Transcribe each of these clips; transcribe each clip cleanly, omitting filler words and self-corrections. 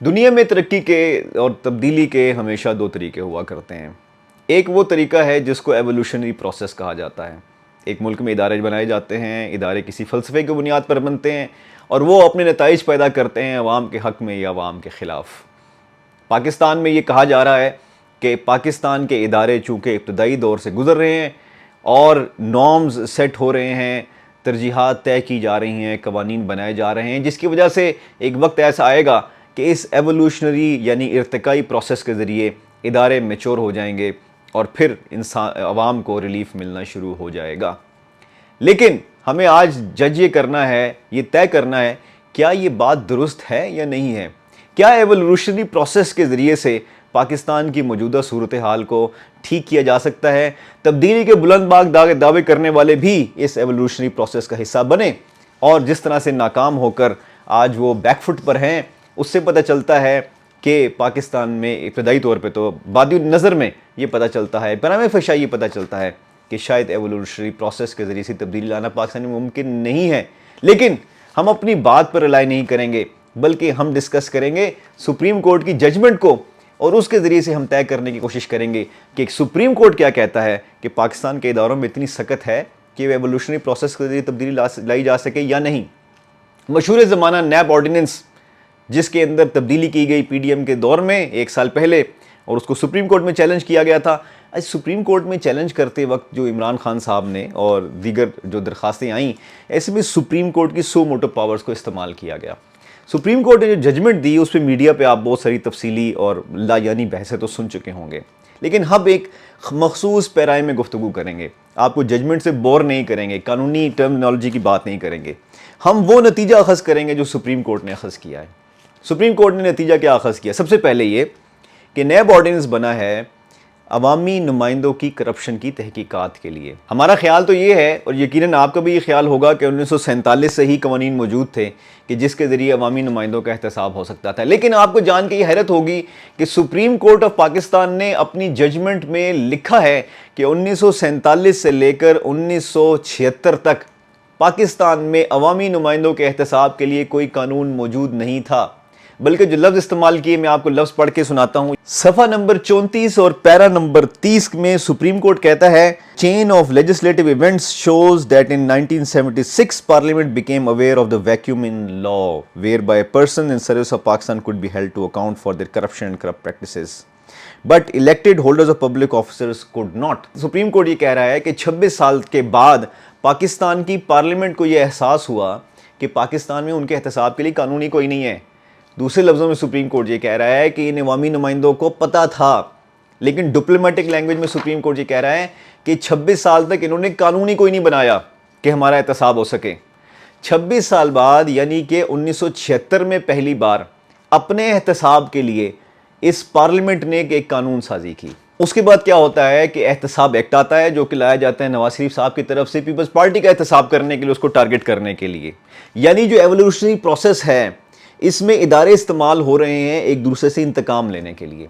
دنیا میں ترقی کے اور تبدیلی کے ہمیشہ دو طریقے ہوا کرتے ہیں۔ ایک وہ طریقہ ہے جس کو ایوولوشنری پروسیس کہا جاتا ہے۔ ایک ملک میں ادارے بنائے جاتے ہیں، ادارے کسی فلسفے کی بنیاد پر بنتے ہیں اور وہ اپنے نتائج پیدا کرتے ہیں عوام کے حق میں یا عوام کے خلاف۔ پاکستان میں یہ کہا جا رہا ہے کہ پاکستان کے ادارے چونکہ ابتدائی دور سے گزر رہے ہیں اور نارمز سیٹ ہو رہے ہیں، ترجیحات طے کی جا رہی ہیں، قوانین بنائے جا رہے ہیں، جس کی وجہ سے ایک وقت ایسا آئے گا کہ اس ایوولوشنری یعنی ارتقائی پروسیس کے ذریعے ادارے میچور ہو جائیں گے اور پھر عوام کو ریلیف ملنا شروع ہو جائے گا۔ لیکن ہمیں آج جج یہ کرنا ہے، یہ طے کرنا ہے کیا یہ بات درست ہے یا نہیں ہے۔ کیا ایوولوشنری پروسیس کے ذریعے سے پاکستان کی موجودہ صورتحال کو ٹھیک کیا جا سکتا ہے؟ تبدیلی کے بلند باغ دعوے کرنے والے بھی اس ایوولوشنری پروسیس کا حصہ بنے اور جس طرح سے ناکام ہو کر آج وہ بیک فٹ پر ہیں، اس سے پتہ چلتا ہے کہ پاکستان میں ابتدائی طور پہ تو بادی نظر میں یہ پتہ چلتا ہے، پرامِ فشا یہ پتہ چلتا ہے کہ شاید ایوولوشنری پروسیس کے ذریعے سے تبدیلی لانا پاکستان میں ممکن نہیں ہے۔ لیکن ہم اپنی بات پر رلائی نہیں کریں گے، بلکہ ہم ڈسکس کریں گے سپریم کورٹ کی ججمنٹ کو اور اس کے ذریعے سے ہم طے کرنے کی کوشش کریں گے کہ سپریم کورٹ کیا کہتا ہے کہ پاکستان کے اداروں میں اتنی سخت ہے کہ ایوولوشنری پروسیس کے ذریعے تبدیلی لائی جا سکے یا نہیں۔ مشہور زمانہ نیب آرڈیننس جس کے اندر تبدیلی کی گئی پی ڈی ایم کے دور میں 1 سال پہلے اور اس کو سپریم کورٹ میں چیلنج کیا گیا تھا۔ سپریم کورٹ میں چیلنج کرتے وقت جو عمران خان صاحب نے اور دیگر جو درخواستیں آئیں، ایسے میں سپریم کورٹ کی سو موٹو پاورز کو استعمال کیا گیا۔ سپریم کورٹ نے جو ججمنٹ دی اس پہ میڈیا پہ آپ بہت ساری تفصیلی اور لا یعنی بحثیں تو سن چکے ہوں گے، لیکن ہم ایک مخصوص پیرائے میں گفتگو کریں گے، آپ کو ججمنٹ سے بور نہیں کریں گے، قانونی ٹرمینالوجی کی بات نہیں کریں گے، ہم وہ نتیجہ اخذ کریں گے جو سپریم کورٹ نے اخذ کیا ہے۔ سپریم کورٹ نے نتیجہ کیا اخذ کیا؟ سب سے پہلے یہ کہ نیب آرڈیننس بنا ہے عوامی نمائندوں کی کرپشن کی تحقیقات کے لیے۔ ہمارا خیال تو یہ ہے اور یقیناً آپ کا بھی یہ خیال ہوگا کہ 1947 سے ہی قوانین موجود تھے کہ جس کے ذریعے عوامی نمائندوں کا احتساب ہو سکتا تھا، لیکن آپ کو جان کے یہ حیرت ہوگی کہ سپریم کورٹ آف پاکستان نے اپنی ججمنٹ میں لکھا ہے کہ 1947 سے لے کر 1976 تک پاکستان میں عوامی نمائندوں کے احتساب کے لیے کوئی قانون موجود نہیں تھا، بلکہ جو لفظ استعمال کیے میں آپ کو لفظ پڑھ کے سناتا ہوں۔ صفحہ نمبر 34 اور پیرا نمبر 30 میں سپریم کورٹ کہتا ہے chain of legislative events shows that in 1976 parliament became aware of the vacuum in law whereby persons in service of Pakistan could be held to account for their corruption and corrupt practices but elected holders of public officers could not۔ Supreme court یہ کہہ رہا ہے کہ 26 سال کے بعد پاکستان کی parliament کو یہ احساس ہوا کہ پاکستان میں ان کے احتساب کے لیے قانونی کوئی نہیں ہے۔ دوسرے لفظوں میں سپریم کورٹ یہ کہہ رہا ہے کہ ان عوامی نمائندوں کو پتہ تھا، لیکن ڈپلومیٹک لینگویج میں سپریم کورٹ یہ کہہ رہا ہے کہ 26 سال تک انہوں نے قانونی کوئی نہیں بنایا کہ ہمارا احتساب ہو سکے۔ 26 سال بعد یعنی کہ 1976 میں پہلی بار اپنے احتساب کے لیے اس پارلیمنٹ نے ایک قانون سازی کی۔ اس کے بعد کیا ہوتا ہے کہ احتساب ایکٹ آتا ہے جو کہ لایا جاتا ہے نواز شریف صاحب کی طرف سے پیپلز پارٹی کا احتساب کرنے کے لیے، اس کو ٹارگٹ کرنے کے لیے۔ یعنی جو ایوولوشنری پروسیس ہے اس میں ادارے استعمال ہو رہے ہیں ایک دوسرے سے انتقام لینے کے لیے۔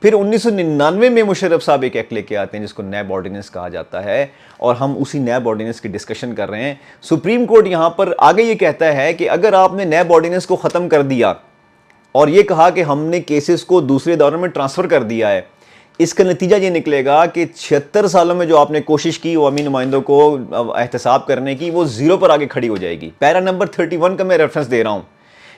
پھر 1999 میں مشرف صاحب ایک ایکٹ لے کے آتے ہیں جس کو نیب آرڈیننس کہا جاتا ہے اور ہم اسی نیب آرڈیننس کی ڈسکشن کر رہے ہیں۔ سپریم کورٹ یہاں پر آگے یہ کہتا ہے کہ اگر آپ نے نیب آرڈیننس کو ختم کر دیا اور یہ کہا کہ ہم نے کیسز کو دوسرے اداروں میں ٹرانسفر کر دیا ہے، اس کا نتیجہ یہ نکلے گا کہ 76 سالوں میں جو آپ نے کوشش کی عوامی نمائندوں کو احتساب کرنے کی، وہ زیرو پر آگے کھڑی ہو جائے گی۔ پیرا نمبر 31 کا میں ریفرنس دے رہا ہوں۔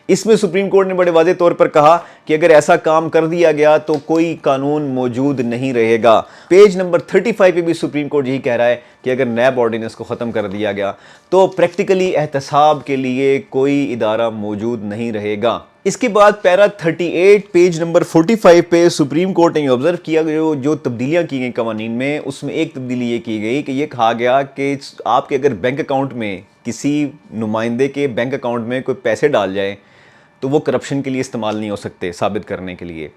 اس میں سپریم کورٹ نے بڑے واضح طور پر کہا کہ اگر ایسا کام کر دیا گیا تو کوئی قانون موجود نہیں رہے گا۔ پیج نمبر 35 پہ بھی سپریم کورٹ یہی کہہ رہا ہے کہ اگر نیب آرڈیننس کو ختم کر دیا گیا تو پریکٹیکلی احتساب کے لیے کوئی ادارہ موجود نہیں رہے گا۔ اس کے بعد پیرا 38 پیج نمبر 45 پہ سپریم کورٹ نے آبزرو کیا جو تبدیلیاں کی گئی قوانین میں، اس میں ایک تبدیلی یہ کی گئی کہ یہ کہا گیا کہ آپ کے اگر بینک اکاؤنٹ میں کسی نمائندے کے بینک اکاؤنٹ میں کوئی پیسے ڈال جائے تو وہ کرپشن کے لیے استعمال نہیں ہو سکتے ثابت کرنے کے لیے۔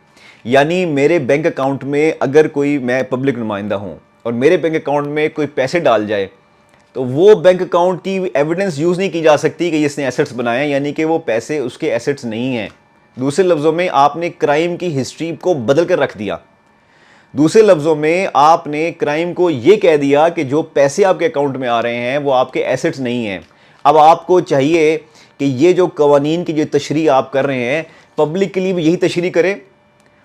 یعنی میرے بینک اکاؤنٹ میں اگر میں پبلک نمائندہ ہوں اور میرے بینک اکاؤنٹ میں کوئی پیسے ڈال جائے تو وہ بینک اکاؤنٹ کی ایویڈنس یوز نہیں کی جا سکتی کہ اس نے ایسٹس بنائے ہیں، یعنی کہ وہ پیسے اس کے ایسٹس نہیں ہیں۔ دوسرے لفظوں میں آپ نے کرائم کی ہسٹری کو بدل کر رکھ دیا۔ دوسرے لفظوں میں آپ نے کرائم کو یہ کہہ دیا کہ جو پیسے آپ کے اکاؤنٹ میں آ رہے ہیں وہ آپ کے ایسٹس نہیں ہیں۔ اب آپ کو چاہیے کہ یہ جو قوانین کی جو تشریح آپ کر رہے ہیں پبلک کے لیے بھی یہی تشریح کریں,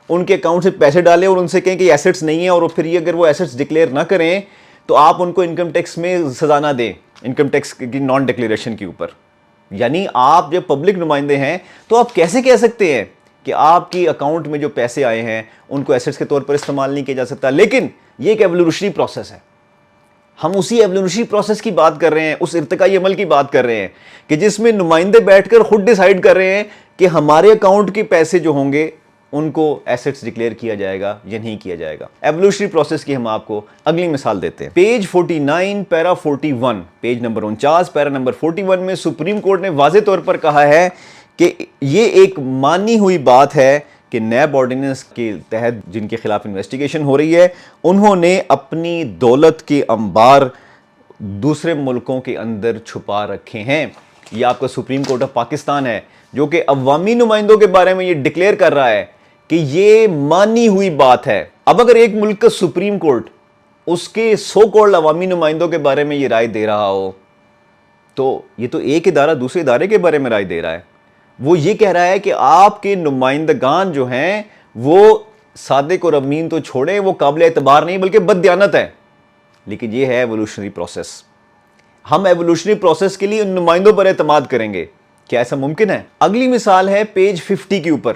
ان کے اکاؤنٹ سے پیسے ڈالیں اور ان سے کہیں کہ ایسٹس نہیں ہیں, اور پھر یہ اگر وہ ایسٹس ڈکلیئر نہ کریں تو آپ ان کو انکم ٹیکس میں سزا نہ دیں, انکم ٹیکس کی نان ڈکلیریشن کے اوپر. یعنی آپ جب پبلک نمائندے ہیں تو آپ کیسے کہہ سکتے ہیں کہ آپ کی اکاؤنٹ میں جو پیسے آئے ہیں ان کو ایسٹس کے طور پر استعمال نہیں کیا جا سکتا؟ لیکن یہ ایک ایوولوشنری پروسیس ہے. ہم اسی ایوولوشنری پروسیس کی بات کر رہے ہیں, اس ارتقائی عمل کی بات کر رہے ہیں کہ جس میں نمائندے بیٹھ کر خود ڈیسائیڈ کر رہے ہیں کہ ہمارے اکاؤنٹ کے پیسے جو ہوں گے ان کو ایسٹس ڈکلیئر کیا جائے گا یا نہیں کیا جائے گا. ایوولوشنری پروسیس کی ہم آپ کو اگلی مثال دیتے ہیں. پیج 49 پیرا 41, پیج نمبر 49 پیرا نمبر 41 میں سپریم کورٹ نے واضح طور پر کہا ہے کہ یہ ایک مانی ہوئی بات ہے کہ نیب آرڈیننس کے تحت جن کے خلاف انویسٹیگیشن ہو رہی ہے انہوں نے اپنی دولت کے انبار دوسرے ملکوں کے اندر چھپا رکھے ہیں. یہ آپ کا سپریم کورٹ آف پاکستان ہے جو کہ عوامی نمائندوں کے بارے میں یہ ڈکلیئر کر رہا ہے کہ یہ مانی ہوئی بات ہے. اب اگر ایک ملک کا سپریم کورٹ اس کے سو کالڈ عوامی نمائندوں کے بارے میں یہ رائے دے رہا ہو تو یہ تو ایک ادارہ دوسرے ادارے کے بارے میں رائے دے رہا ہے. وہ یہ کہہ رہا ہے کہ آپ کے نمائندگان جو ہیں وہ صادق اور امین تو چھوڑیں, وہ قابل اعتبار نہیں بلکہ بددیانت ہے. لیکن یہ ہے ایوولوشنری پروسیس. ہم ایوولوشنری پروسیس کے لیے ان نمائندوں پر اعتماد کریں گے, کیا ایسا ممکن ہے؟ اگلی مثال ہے پیج 50 کے اوپر.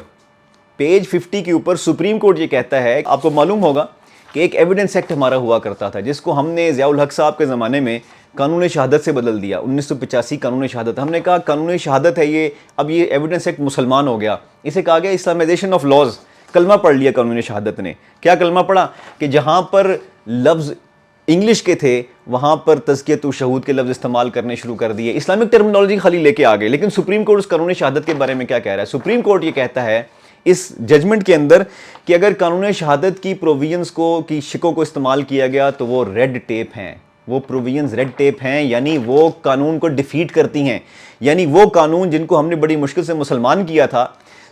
پیج 50 کے اوپر سپریم کورٹ یہ کہتا ہے, آپ کو معلوم ہوگا کہ ایک ایویڈنس ایکٹ ہمارا ہوا کرتا تھا جس کو ہم نے ضیاء الحق صاحب کے زمانے میں قانون شہادت سے بدل دیا. 1985 قانون شہادت, ہم نے کہا قانون شہادت ہے یہ, اب یہ ایویڈنس ایکٹ مسلمان ہو گیا. اسے کہا گیا اسلامائزیشن آف لاز. کلمہ پڑھ لیا قانون شہادت نے. کیا کلمہ پڑھا کہ جہاں پر لفظ انگلش کے تھے وہاں پر تزکیۃ الشہود کے لفظ استعمال کرنے شروع کر دیے, اسلامک ٹرمنالوجی خالی لے کے آ گئے. لیکن سپریم کورٹ اس قانون شہادت کے بارے میں کیا کہہ رہا ہے؟ سپریم کورٹ یہ کہتا ہے اس ججمنٹ کے اندر کہ اگر قانون شہادت کی پروویژنز کو کی شکوں کو استعمال کیا گیا تو وہ ریڈ ٹیپ ہیں, وہ پروویژنز ریڈ ٹیپ ہیں, یعنی وہ قانون کو ڈیفیٹ کرتی ہیں, یعنی وہ قانون جن کو ہم نے بڑی مشکل سے مسلمان کیا تھا.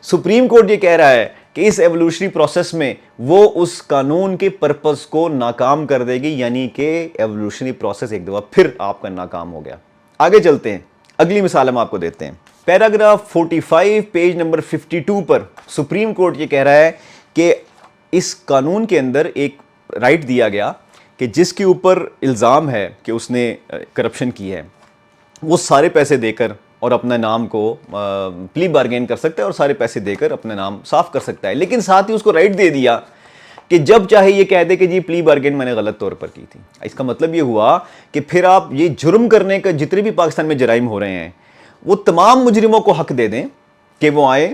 سپریم کورٹ یہ کہہ رہا ہے کہ اس ایوولوشنری پروسیس میں وہ اس قانون کے پرپس کو ناکام کر دے گی, یعنی کہ ایوولوشنری پروسیس ایک دفعہ پھر آپ کا ناکام ہو گیا. آگے چلتے ہیں, اگلی مثال ہم آپ کو دیتے ہیں. پیراگراف 45 پیج نمبر 52 پر سپریم کورٹ یہ کہہ رہا ہے کہ اس قانون کے اندر ایک رائٹ دیا گیا کہ جس کے اوپر الزام ہے کہ اس نے کرپشن کی ہے وہ سارے پیسے دے کر اور اپنے نام کو پلی بارگین کر سکتا ہے اور سارے پیسے دے کر اپنا نام صاف کر سکتا ہے. لیکن ساتھ ہی اس کو رائٹ دے دیا کہ جب چاہے یہ کہہ دے کہ جی پلی بارگین میں نے غلط طور پر کی تھی. اس کا مطلب یہ ہوا کہ پھر آپ یہ جرم کرنے کا جتنے بھی پاکستان میں جرائم ہو رہے ہیں وہ تمام مجرموں کو حق دے دیں کہ وہ آئیں,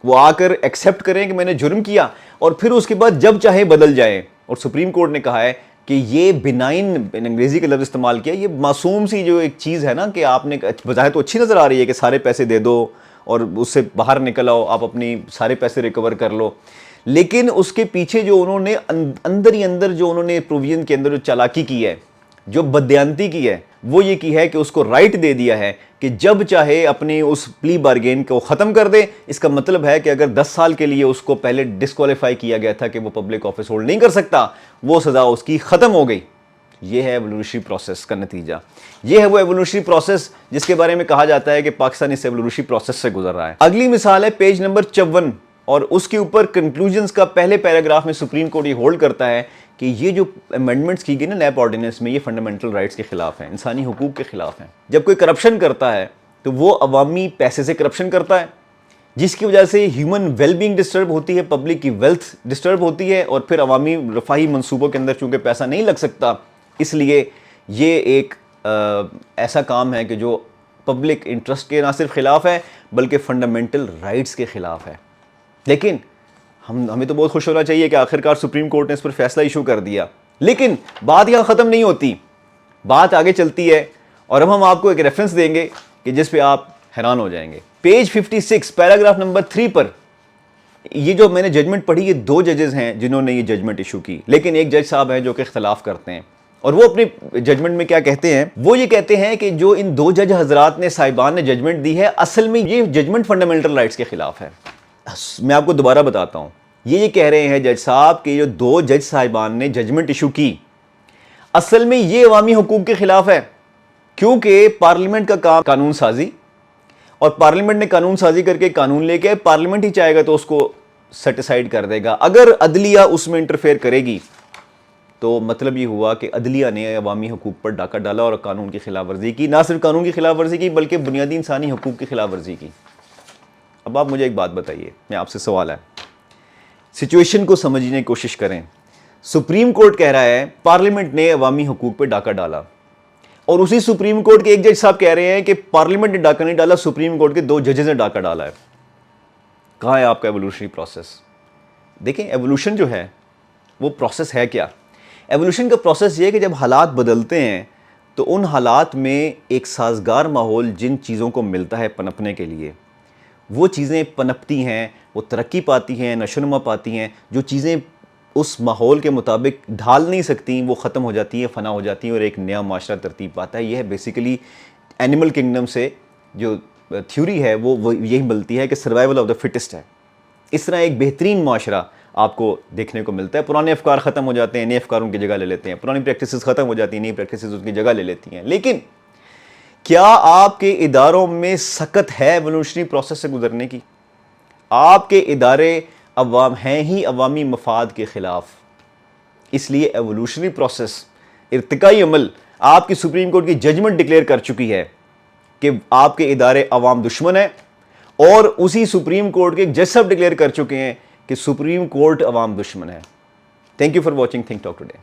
وہ آ کر ایکسیپٹ کریں کہ میں نے جرم کیا, اور پھر اس کے بعد جب چاہے بدل جائیں. اور سپریم کورٹ نے کہا ہے کہ یہ بنائن, انگریزی کا لفظ استعمال کیا, یہ معصوم سی جو ایک چیز ہے نا کہ آپ نے بظاہر تو اچھی نظر آ رہی ہے کہ سارے پیسے دے دو اور اس سے باہر نکل آؤ, آپ اپنی سارے پیسے ریکور کر لو, لیکن اس کے پیچھے جو انہوں نے اندر ہی اندر جو انہوں نے پروویژن کے اندر جو چالاکی کی ہے, جو بددیانتی کی ہے, وہ یہ کی ہے کہ اس کو رائٹ دے دیا ہے کہ جب چاہے اپنی اس پلی بارگین کو ختم کر دے. اس کا مطلب ہے کہ اگر 10 سال کے لیے اس کو پہلے ڈسکوالیفائی کیا گیا تھا کہ وہ پبلک آفس ہولڈ نہیں کر سکتا, وہ سزا اس کی ختم ہو گئی. یہ ہے ایوولوشنری پروسیس کا نتیجہ. یہ ہے وہ ایوولوشنری پروسیس جس کے بارے میں کہا جاتا ہے کہ پاکستان اس ایوولوشنری پروسیس سے گزر رہا ہے. اگلی مثال ہے پیج نمبر 54 اور اس کے اوپر کنکلوژنز کا پہلے پیراگراف میں سپریم کورٹ یہ ہولڈ کرتا ہے کہ یہ جو امینڈمنٹس کی گئی نا نیب آرڈیننس میں, یہ فنڈامنٹل رائٹس کے خلاف ہیں, انسانی حقوق کے خلاف ہیں. جب کوئی کرپشن کرتا ہے تو وہ عوامی پیسے سے کرپشن کرتا ہے جس کی وجہ سے ہیومن ویل بینگ ڈسٹرب ہوتی ہے, پبلک کی ویلتھ ڈسٹرب ہوتی ہے, اور پھر عوامی رفاہی منصوبوں کے اندر چونکہ پیسہ نہیں لگ سکتا, اس لیے یہ ایک ایسا کام ہے کہ جو پبلک انٹرسٹ کے نہ صرف خلاف ہے بلکہ فنڈامنٹل رائٹس کے خلاف ہے. لیکن ہمیں تو بہت خوش ہونا چاہیے کہ آخرکار سپریم کورٹ نے اس پر فیصلہ ایشو کر دیا. لیکن بات یہاں ختم نہیں ہوتی, بات آگے چلتی ہے, اور اب ہم آپ کو ایک ریفرنس دیں گے کہ جس پہ آپ حیران ہو جائیں گے. پیج 56 پیراگراف نمبر 3 پر یہ جو میں نے ججمنٹ پڑھی, یہ 2 ججز ہیں جنہوں نے یہ ججمنٹ ایشو کی, لیکن ایک جج صاحب ہیں جو کہ اختلاف کرتے ہیں. اور وہ اپنے ججمنٹ میں کیا کہتے ہیں؟ وہ یہ کہتے ہیں کہ جو ان 2 جج حضرات نے صاحبان نے ججمنٹ دی ہے, اصل میں یہ ججمنٹ فنڈامنٹل رائٹس کے خلاف ہے. میں آپ کو دوبارہ بتاتا ہوں, یہ کہہ رہے ہیں جج صاحب کہ جو 2 جج صاحبان نے ججمنٹ ایشو کی, اصل میں یہ عوامی حقوق کے خلاف ہے, کیونکہ پارلیمنٹ کا کام قانون سازی اور پارلیمنٹ نے قانون سازی کر کے قانون لے کے پارلیمنٹ ہی چاہے گا تو اس کو سیٹ اسائڈ کر دے گا. اگر عدلیہ اس میں انٹرفیئر کرے گی تو مطلب یہ ہوا کہ عدلیہ نے عوامی حقوق پر ڈاکہ ڈالا اور قانون کی خلاف ورزی کی. نہ صرف قانون کی خلاف ورزی کی بلکہ بنیادی انسانی حقوق کی خلاف ورزی کی. اب آپ مجھے ایک بات بتائیے, میں آپ سے سوال ہے, سچویشن کو سمجھنے کی کوشش کریں. سپریم کورٹ کہہ رہا ہے پارلیمنٹ نے عوامی حقوق پہ ڈاکہ ڈالا, اور اسی سپریم کورٹ کے ایک جج صاحب کہہ رہے ہیں کہ پارلیمنٹ نے ڈاکہ نہیں ڈالا, سپریم کورٹ کے 2 ججز نے ڈاکہ ڈالا ہے. کہاں ہے آپ کا ایوولوشنری پروسیس؟ دیکھیں ایوولوشن جو ہے وہ پروسیس ہے کیا؟ ایوولوشن کا پروسیس یہ ہے کہ جب حالات بدلتے ہیں تو ان حالات میں ایک سازگار ماحول جن چیزوں کو ملتا ہے پنپنے کے لیے, وہ چیزیں پنپتی ہیں, وہ ترقی پاتی ہیں, نشوونما پاتی ہیں. جو چیزیں اس ماحول کے مطابق ڈھال نہیں سکتی وہ ختم ہو جاتی ہیں, فنا ہو جاتی ہیں, اور ایک نیا معاشرہ ترتیب پاتا ہے. یہ ہے بیسیکلی اینیمل کنگڈم سے جو تھیوری ہے وہ یہی ملتی ہے کہ سروائیول آف دا فٹسٹ ہے. اس طرح ایک بہترین معاشرہ آپ کو دیکھنے کو ملتا ہے. پرانے افکار ختم ہو جاتے ہیں, نئے افکار ان کی جگہ لے لیتے ہیں. پرانی پریکٹسز ختم ہو جاتی ہیں, نئی پریکٹسز ان کی جگہ لے لیتی ہیں. لیکن کیا آپ کے اداروں میں سکت ہے ایوولوشنری پروسیس سے گزرنے کی؟ آپ کے ادارے عوام ہیں ہی عوامی مفاد کے خلاف. اس لیے ایوولوشنری پروسیس, ارتقائی عمل, آپ کی سپریم کورٹ کی ججمنٹ ڈکلیئر کر چکی ہے کہ آپ کے ادارے عوام دشمن ہیں, اور اسی سپریم کورٹ کے جج صاحب ڈکلیئر کر چکے ہیں کہ سپریم کورٹ عوام دشمن ہے. Thank you for watching think talk today.